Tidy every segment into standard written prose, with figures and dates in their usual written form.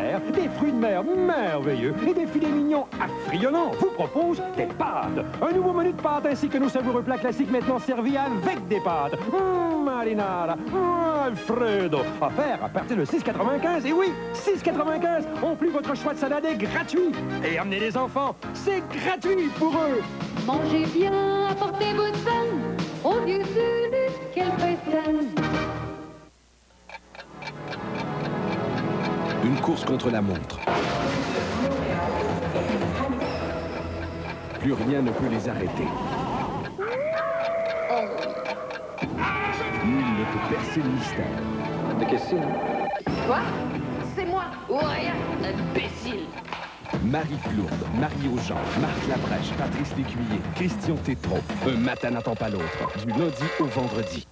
mer, des fruits de mer merveilleux et des filets mignons affriolants vous proposent des pâtes. Un nouveau menu de pâtes ainsi que nos savoureux plats classiques maintenant servis avec des pâtes. Marinara, Alfredo. Offert à partir de 6,95. Et oui, 6,95. En plus, votre choix de salade est gratuit. Et amenez les enfants, c'est gratuit pour eux. Mangez bien, apportez votre peine. Au vieux Zulu, quelle fête! Une course contre la montre. Plus rien ne peut les arrêter. Nul ne peut percer le mystère. Mais qu'est-ce que c'est? Quoi? C'est moi! Ouais, imbécile! Marie Plourde, Marie Aujean, Marc Labrèche, Patrice Lécuyer, Christian Tétrault. Un matin n'attend pas l'autre. Du lundi au vendredi.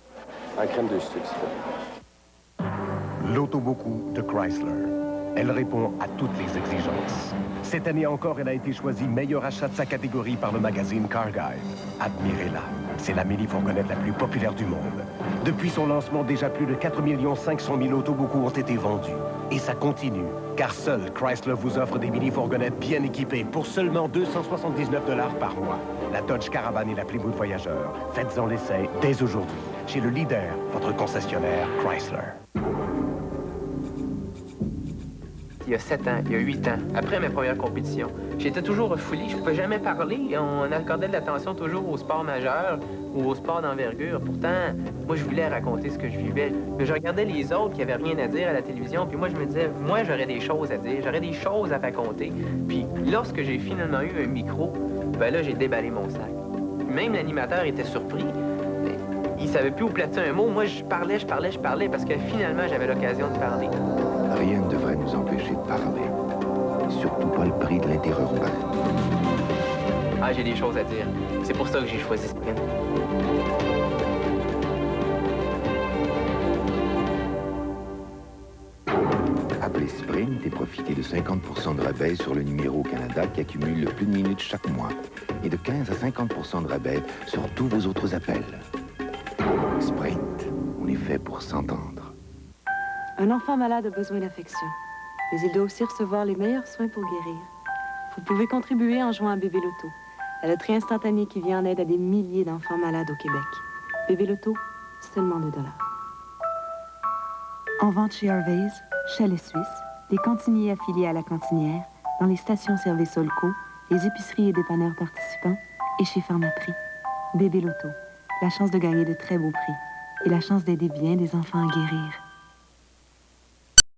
Un crème de sucre, s'il te plaît. L'Autoboku de Chrysler. Elle répond à toutes les exigences. Cette année encore, elle a été choisie meilleur achat de sa catégorie par le magazine Car Guide. Admirez-la. C'est la mini-fourgonnette la plus populaire du monde. Depuis son lancement, déjà plus de 4 500 000 Autoboku ont été vendus. Et ça continue, car seul Chrysler vous offre des mini-fourgonnettes bien équipées pour seulement 279 $ par mois. La Dodge Caravan et la Plymouth Voyageur. Faites-en l'essai dès aujourd'hui, chez le leader, votre concessionnaire Chrysler. Il y a 7 ans, il y a 8 ans, après mes premières compétitions. J'étais toujours refoulé, je ne pouvais jamais parler. On accordait de l'attention toujours au sport majeur ou au sport d'envergure. Pourtant, moi, je voulais raconter ce que je vivais. Mais je regardais les autres qui avaient rien à dire à la télévision, puis moi, je me disais, moi, j'aurais des choses à dire, j'aurais des choses à raconter. Puis lorsque j'ai finalement eu un micro, ben là, j'ai déballé mon sac. Même l'animateur était surpris. Il savait plus où placer un mot. Moi, je parlais parce que finalement, j'avais l'occasion de parler. Rien ne devrait nous empêcher de parler. Surtout pas le prix de l'interurbain. Ah, j'ai des choses à dire. C'est pour ça que j'ai choisi Sprint. Appelez Sprint et profitez de 50% de rabais sur le numéro Canada qui accumule le plus de minutes chaque mois. Et de 15 à 50% de rabais sur tous vos autres appels. Sprint, on est fait pour s'entendre. Un enfant malade a besoin d'affection, mais il doit aussi recevoir les meilleurs soins pour guérir. Vous pouvez contribuer en jouant à Bébé Loto, la loterie instantanée qui vient en aide à des milliers d'enfants malades au Québec. Bébé Loto, seulement 2 $. En vente chez Harvey's, Chalet Suisse, des cantiniers affiliés à la cantinière, dans les stations-service Olco, les épiceries et dépanneurs participants, et chez Pharmaprix. Bébé Loto, la chance de gagner de très beaux prix et la chance d'aider bien des enfants à guérir.